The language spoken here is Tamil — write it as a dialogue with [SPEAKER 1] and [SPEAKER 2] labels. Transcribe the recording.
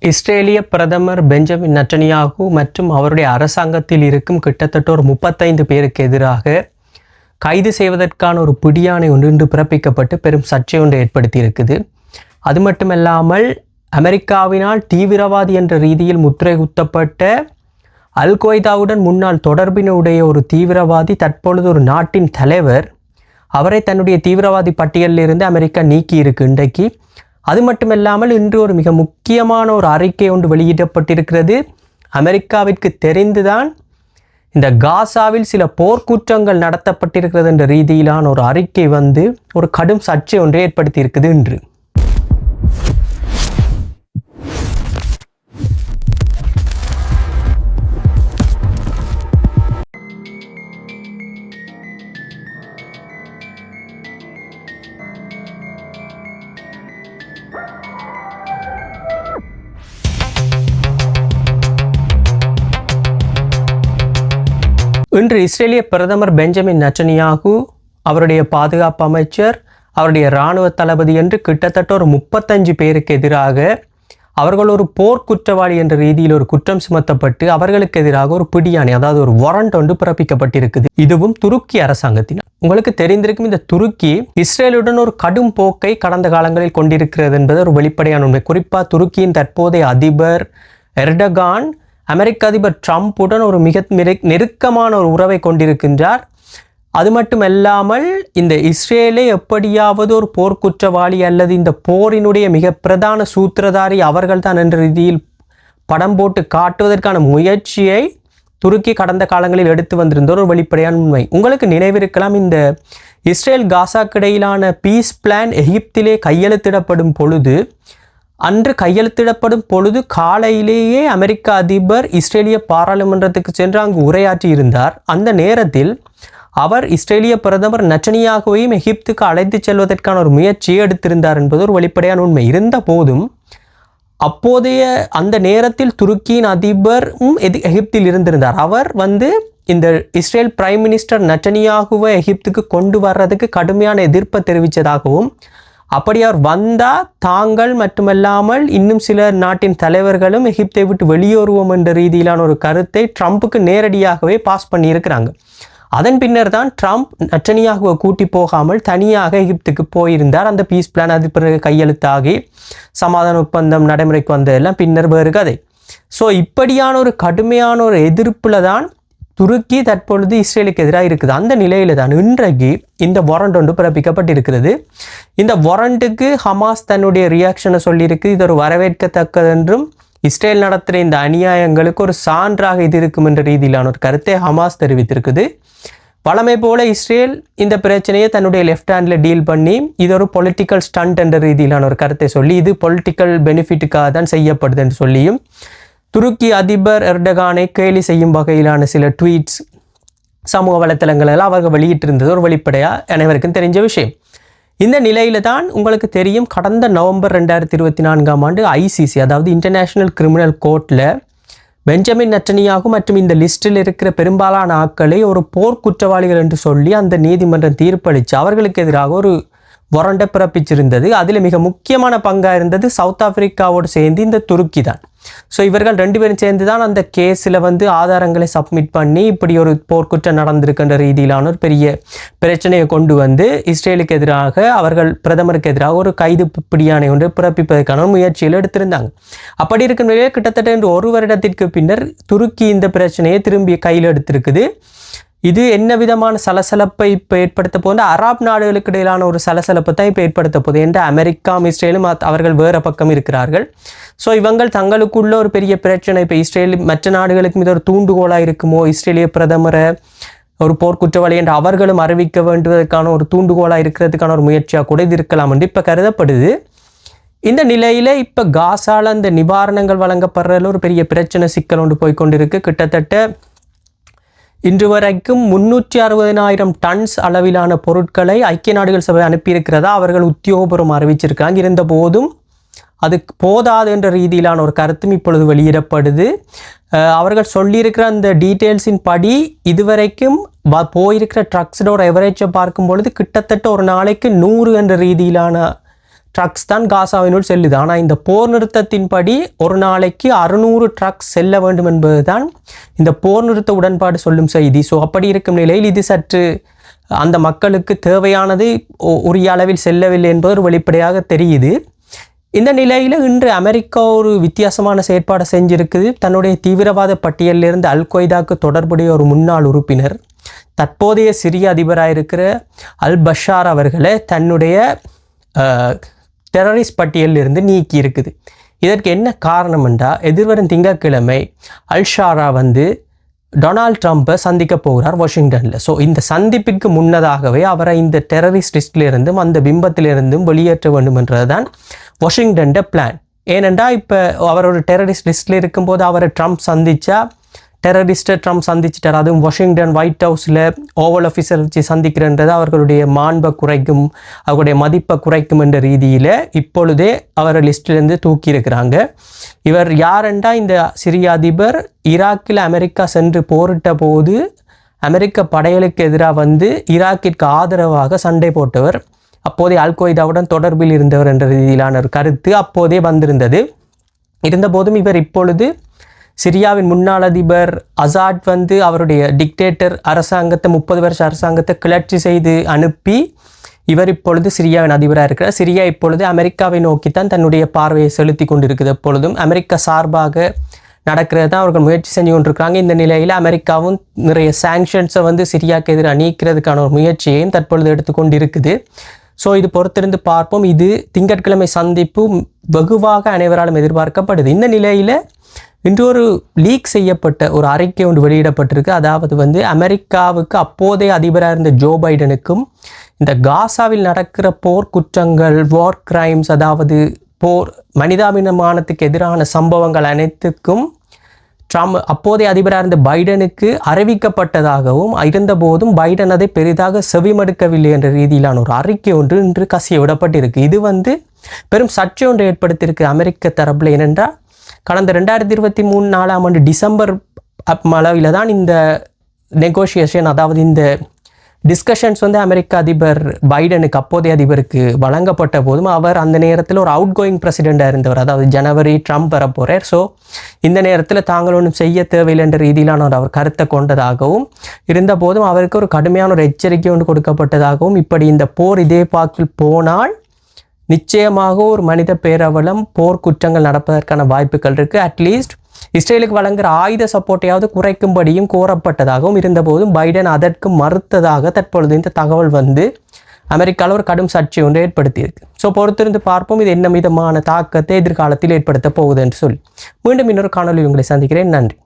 [SPEAKER 1] இஸ்ரேலிய பிரதமர் பெஞ்சமின் நெட்டன்யாகு மற்றும் அவருடைய அரசாங்கத்தில் இருக்கும் கிட்டத்தட்ட ஒரு 35 பேருக்கு எதிராக கைது செய்வதற்கான ஒரு பிடியாணை ஒன்று இன்று பிறப்பிக்கப்பட்டு பெரும் சர்ச்சை ஒன்று ஏற்படுத்தி இருக்குது. அது மட்டுமல்லாமல் அமெரிக்காவினால் தீவிரவாதி என்ற ரீதியில் முத்திரை குத்தப்பட்ட அல் கொய்தாவுடன் முன்னாள் தொடர்பினுடைய ஒரு தீவிரவாதி தற்பொழுது ஒரு நாட்டின் தலைவர், அவரை தன்னுடைய தீவிரவாதி பட்டியலில் இருந்து அமெரிக்கா நீக்கி இருக்கு இன்றைக்கு. அது மட்டுமல்லாமல் இன்று ஒரு மிக முக்கியமான ஒரு அறிக்கை ஒன்று வெளியிடப்பட்டிருக்கிறது. அமெரிக்காவிற்கு தெரிந்துதான் இந்த காசாவில் சில போர்க்குற்றங்கள் நடத்தப்பட்டிருக்கிறது என்ற ரீதியிலான ஒரு அறிக்கை ஒரு கடும் சர்ச்சை ஒன்றை ஏற்படுத்தி இருக்குது இன்று. இன்று இஸ்ரேலிய பிரதமர் பெஞ்சமின் நெட்டன்யாகு, அவருடைய பாதுகாப்பு அமைச்சர், அவருடைய இராணுவ தளபதி என்று கிட்டத்தட்ட ஒரு 35 பேருக்கு எதிராக அவர்கள் ஒரு போர்க்குற்றவாளி என்ற ரீதியில் ஒரு குற்றம் சுமத்தப்பட்டு அவர்களுக்கு எதிராக ஒரு பிடியாணை, அதாவது ஒரு வாரண்ட் ஒன்று பிறப்பிக்கப்பட்டிருக்குது. இதுவும் துருக்கி அரசாங்கத்தினர். உங்களுக்கு தெரிந்திருக்கும், இந்த துருக்கி இஸ்ரேலுடன் ஒரு கடும் போக்கை கடந்த காலங்களில் கொண்டிருக்கிறது என்பது ஒரு வெளிப்படையான உண்மை. குறிப்பாக துருக்கியின் தற்போதைய அதிபர் எர்டகான் அமெரிக்க அதிபர் ட்ரம்புடன் ஒரு மிக நெருக்கமான ஒரு உறவை கொண்டிருக்கின்றார். அது மட்டுமல்லாமல் இந்த இஸ்ரேலை எப்படியாவது ஒரு போர்க்குற்றவாளி அல்லது இந்த போரினுடைய மிக பிரதான சூத்திரதாரி அவர்கள்தான் என்ற ரீதியில் படம் போட்டு காட்டுவதற்கான முயற்சியை துருக்கி கடந்த காலங்களில் எடுத்து வந்திருந்த ஒரு வெளிப்படையான உண்மை. உங்களுக்கு நினைவிருக்கலாம், இந்த இஸ்ரேல் காசாக்கு இடையிலான பீஸ் பிளான் எகிப்திலே கையெழுத்திடப்படும் பொழுது, அன்று கையெழுத்திடப்படும் பொழுது காலையிலேயே அமெரிக்க அதிபர் இஸ்ரேலிய பாராளுமன்றத்துக்கு சென்று அங்கு உரையாற்றி இருந்தார். அந்த நேரத்தில் அவர் இஸ்ரேலிய பிரதமர் நெட்டன்யாகுவையும் எகிப்துக்கு அழைத்து செல்வதற்கான ஒரு முயற்சியை எடுத்திருந்தார் என்பது ஒரு வெளிப்படையான உண்மை. இருந்த போதும் அப்போதைய அந்த நேரத்தில் துருக்கியின் அதிபரும் எகிப்தில் இருந்திருந்தார். அவர் இந்த இஸ்ரேல் பிரைம் மினிஸ்டர் நெட்டன்யாகுவை எகிப்துக்கு கொண்டு வர்றதுக்கு கடுமையான எதிர்ப்பை தெரிவித்ததாகவும், அப்படி அவர் வந்தால் தாங்கள் மட்டுமல்லாமல் இன்னும் சில நாட்டின் தலைவர்களும் எகிப்தை விட்டு வெளியேறுவோம் என்ற ரீதியிலான ஒரு கருத்தை ட்ரம்புக்கு நேரடியாகவே பாஸ் பண்ணியிருக்கிறாங்க. அதன் பின்னர் தான் ட்ரம்ப் நெட்டன்யாகுவை கூட்டி போகாமல் தனியாக எகிப்துக்கு போயிருந்தார். அந்த பீஸ் பிளான் அது பிறகு கையெழுத்தாகி சமாதான ஒப்பந்தம் நடைமுறைக்கு வந்ததெல்லாம் பின்னர் வேறு கதை. ஸோ இப்படியான ஒரு கடுமையான ஒரு எதிர்ப்பில் தான் துருக்கி தற்பொழுது இஸ்ரேலுக்கு எதிராக இருக்குது. அந்த நிலையில தான் இன்றைக்கு இந்த வாரண்ட் ஒன்று பிறப்பிக்கப்பட்டிருக்கிறது. இந்த வாரண்ட்டுக்கு ஹமாஸ் தன்னுடைய ரியாக்ஷனை சொல்லியிருக்கு. இது ஒரு வரவேற்கத்தக்கது என்றும், இஸ்ரேல் நடத்துகிற இந்த அநியாயங்களுக்கு ஒரு சான்றாக இது இருக்கும் என்ற ரீதியிலான ஒரு கருத்தை ஹமாஸ் தெரிவித்திருக்குது. வழமை போல இஸ்ரேல் இந்த பிரச்சனையை தன்னுடைய லெஃப்ட் ஹேண்டில் டீல் பண்ணி இது ஒரு பொலிட்டிக்கல் ஸ்டண்ட் என்ற ரீதியிலான ஒரு கருத்தை சொல்லி இது பொலிட்டிக்கல் பெனிஃபிட்டுக்காக தான் செய்யப்படுது என்று சொல்லியும் துருக்கி அதிபர் எர்டகானை கேலி செய்யும் வகையிலான சில ட்வீட்ஸ் சமூக வலைத்தளங்களில் அவர்கள் வெளியிட்டிருந்தது ஒரு வெளிப்படையாக அனைவருக்கும் தெரிஞ்ச விஷயம். இந்த நிலையில தான் உங்களுக்கு தெரியும், கடந்த நவம்பர் 2024 ஐசிசி, அதாவது இன்டர்நேஷ்னல் கிரிமினல் கோர்ட்டில் பெஞ்சமின் நெட்டன்யாகு மற்றும் இந்த லிஸ்டில் இருக்கிற பெரும்பாலான ஆட்களை ஒரு போர்க்குற்றவாளிகள் என்று சொல்லி அந்த நீதிமன்றம் தீர்ப்பளித்து அவர்களுக்கு எதிராக ஒரு வாரண்டை பிறப்பிச்சிருந்தது. அதில் மிக முக்கியமான பங்காக இருந்தது சவுத் ஆப்பிரிக்காவோடு சேர்ந்து இந்த துருக்கி தான். ஸோ இவர்கள் 2 பேரும் சேர்ந்து தான் அந்த கேஸில் ஆதாரங்களை சப்மிட் பண்ணி இப்படி ஒரு போர்க்குற்றம் நடந்திருக்கின்ற ரீதியிலான ஒரு பெரிய பிரச்சனையை கொண்டு இஸ்ரேலுக்கு எதிராக அவர்கள் பிரதமருக்கு எதிராக ஒரு கைது பிடியாணை ஒன்று பிறப்பிப்பதற்கான முயற்சியில் எடுத்திருந்தாங்க. அப்படி இருக்கும் நிலையில் கிட்டத்தட்ட 1 வருடத்திற்கு பின்னர் துருக்கி இந்த பிரச்சனையை திரும்பி கையில் எடுத்திருக்குது. இது என்ன விதமான சலசலப்பை இப்போ ஏற்படுத்த போது, அரபு நாடுகளுக்கு இடையிலான ஒரு சலசலப்பை தான் இப்போ ஏற்படுத்த போகுது. என்ற அமெரிக்கா இஸ்ரேலும் அவர்கள் வேறு பக்கம் இருக்கிறார்கள். ஸோ இவங்கள் தங்களுக்குள்ள ஒரு பெரிய பிரச்சனை, இப்போ இஸ்ரேல் மற்ற நாடுகளுக்கும் இது ஒரு தூண்டுகோலாக இருக்குமோ, இஸ்ரேலிய பிரதமரை ஒரு போர்க்குற்றவாளி என்று அவர்களும் அறிவிக்க வேண்டுவதற்கான ஒரு தூண்டுகோலாக இருக்கிறதுக்கான ஒரு முயற்சியாக கூட இது இருக்கலாம் என்று இப்போ கருதப்படுது. இந்த நிலையில் இப்போ காசால அந்த நிவாரணங்கள் வழங்கப்படுறதுல ஒரு பெரிய பிரச்சனை சிக்கல் ஒன்று போய்கொண்டிருக்கு. கிட்டத்தட்ட இன்று வரைக்கும் 360,000 டன்ஸ் அளவிலான பொருட்களை ஐக்கிய நாடுகள் சபை அனுப்பியிருக்கிறதா அவர்கள் உத்தியோகபூர்வம் அறிவிச்சிருக்காங்க. இருந்த போதும் அது போதாது என்ற ரீதியிலான ஒரு கருத்தும் இப்பொழுது வெளியிடப்படுது. அவர்கள் சொல்லியிருக்கிற அந்த டீட்டெயில்ஸின் படி இதுவரைக்கும் போயிருக்கிற ட்ரக்ஸோட எவரேஜை பார்க்கும் பொழுது கிட்டத்தட்ட ஒரு நாளைக்கு 100 என்ற ரீதியிலான ட்ரக்ஸ் தான் காசாவினுள் செல்லுது. ஆனால் இந்த போர் நிறுத்தத்தின்படி ஒரு நாளைக்கு 600 ட்ரக்ஸ் செல்ல வேண்டும் என்பது தான் இந்த போர் நிறுத்த உடன்பாடு சொல்லும் செய்தி. ஸோ அப்படி இருக்கும் நிலையில் இது சற்று அந்த மக்களுக்கு தேவையானது உரிய அளவில் செல்லவில்லை என்பது ஒரு வெளிப்படையாக தெரியுது. இந்த நிலையில் இன்று அமெரிக்கா ஒரு வித்தியாசமான செயற்பாடை செஞ்சிருக்குது. தன்னுடைய தீவிரவாத பட்டியலிலிருந்து அல் கொய்தாக்கு தொடர்புடைய ஒரு முன்னாள் உறுப்பினர், தற்போதைய சிரிய அதிபராக இருக்கிற அல் பஷார் அவர்களை தன்னுடைய டெரரிஸ்ட் பட்டியலிருந்து நீக்கி இருக்குது. இதற்கு என்ன காரணம் என்றால், எதிர்வரும் திங்கட்கிழமை அல் ஷாரா டொனால்ட் ட்ரம்ப்பை சந்திக்க போகிறார் வாஷிங்டனில். ஸோ இந்த சந்திப்பிற்கு முன்னதாகவே அவரை இந்த டெரரிஸ்ட் லிஸ்டிலிருந்தும் அந்த பிம்பத்திலிருந்தும் வெளியேற்ற வேண்டும் என்றது தான் வாஷிங்டன்ட பிளான். ஏனென்றால் இப்போ அவர் ஒரு டெரரிஸ்ட் லிஸ்ட்டில் இருக்கும்போது அவரை ட்ரம்ப் சந்தித்தா டெரரிஸ்ட்டை ட்ரம்ப் சந்திச்சிட்டார். அதுவும் வாஷிங்டன் ஒயிட் ஹவுஸில் ஓவல் ஆஃபீஸர் வச்சு சந்திக்கிறன்றது அவர்களுடைய மாண்பை குறைக்கும், அவர்களுடைய மதிப்பை குறைக்கும் என்ற ரீதியில் இப்பொழுதே அவரை லிஸ்ட்டிலேருந்து தூக்கி இருக்கிறாங்க. இவர் யாரெண்டா இந்த சிரிய அதிபர் ஈராக்கில் அமெரிக்கா சென்று போரிட்ட போது அமெரிக்க படைகளுக்கு எதிராக ஈராக்கிற்கு ஆதரவாக சண்டை போட்டவர், அப்போதே அல் கொய்தாவுடன் தொடர்பில் இருந்தவர் என்ற ரீதியிலான ஒரு கருத்து அப்போதே வந்திருந்தது. இருந்தபோதும் இவர் இப்பொழுது சிரியாவின் முன்னாள் அதிபர் அசாட் அவருடைய டிக்டேட்டர் அரசாங்கத்தை 30 வருஷ அரசாங்கத்தை கிளர்ச்சி செய்து அனுப்பி இவர் இப்பொழுது சிரியாவின் அதிபராக இருக்கிறார். சிரியா இப்பொழுது அமெரிக்காவை நோக்கித்தான் தன்னுடைய பார்வையை செலுத்தி கொண்டிருக்குது. எப்பொழுதும் அமெரிக்கா சார்பாக நடக்கிறது தான் அவர்கள் முயற்சி செஞ்சு கொண்டிருக்கிறாங்க. இந்த நிலையில் அமெரிக்காவும் நிறைய சாங்ஷன்ஸை சிரியாவுக்கு எதிராக நீக்கிறதுக்கான ஒரு முயற்சியையும் தற்பொழுது எடுத்துக்கொண்டு இருக்குது. ஸோ இது பொறுத்திருந்து பார்ப்போம். இது திங்கட்கிழமை சந்திப்பு வெகுவாக அனைவராலும் எதிர்பார்க்கப்படுது. இந்த நிலையில் இன்று ஒரு லீக் செய்யப்பட்ட ஒரு அறிக்கை ஒன்று வெளியிடப்பட்டிருக்கு. அதாவது அமெரிக்காவுக்கு அப்போதைய அதிபராக இருந்த ஜோ பைடனுக்கும் இந்த காசாவில் நடக்கிற போர் குற்றங்கள், வார் கிரைம்ஸ், அதாவது போர் மனிதாபிமானத்துக்கு எதிரான சம்பவங்கள் அனைத்துக்கும் ட்ரம்ப் அப்போதைய அதிபராக இருந்த பைடனுக்கு அறிவிக்கப்பட்டதாகவும் இருந்தபோதும் பைடன் அதை பெரிதாக செவிமடுக்கவில்லை என்ற ரீதியிலான ஒரு அறிக்கை ஒன்று இன்று கசிய விடப்பட்டிருக்கு. இது பெரும் சர்ச்சை ஒன்று ஏற்படுத்தியிருக்கு அமெரிக்க தரப்பில். ஏனென்றால் கடந்த 2023 டிசம்பர் அளவில் தான் இந்த நெகோஷியேஷன், அதாவது இந்த டிஸ்கஷன்ஸ் அமெரிக்க அதிபர் பைடனுக்கு அப்போதைய அதிபருக்கு வழங்கப்பட்ட போதும் அவர் அந்த நேரத்தில் ஒரு அவுட் கோயிங் பிரசிடெண்ட்டாக இருந்தவர். அதாவது ஜனவரி ட்ரம்ப் வரப்போகிறார். ஸோ இந்த நேரத்தில் தாங்கள் ஒன்றும் செய்ய தேவையில்லை என்ற ரீதியிலான அவர் கருத்தை கொண்டதாகவும் இருந்தபோதும் அவருக்கு ஒரு கடுமையான ஒரு எச்சரிக்கை ஒன்று கொடுக்கப்பட்டதாகவும், இப்படி இந்த போர் இதே பாக்கில் போனால் நிச்சயமாக ஒரு மனித பேரவலம், போர் குற்றங்கள் நடப்பதற்கான வாய்ப்புகள் இருக்குது. அட்லீஸ்ட் இஸ்ரேலுக்கு வழங்குகிற ஆயுத சப்போர்ட்டையாவது குறைக்கும்படியும் கோரப்பட்டதாகவும் இருந்தபோதும் பைடன் அதற்கு மறுத்ததாக தற்பொழுது இந்த தகவல் அமெரிக்காவில் ஒரு கடும் சர்ச்சை ஒன்று ஏற்படுத்தியிருக்கு. ஸோ பொறுத்திருந்து பார்ப்போம் இது என்ன விதமான தாக்கத்தை எதிர்காலத்தில் ஏற்படுத்த போகுது என்று சொல்லி மீண்டும் இன்னொரு காணொலியில் உங்களை சந்திக்கிறேன். நன்றி.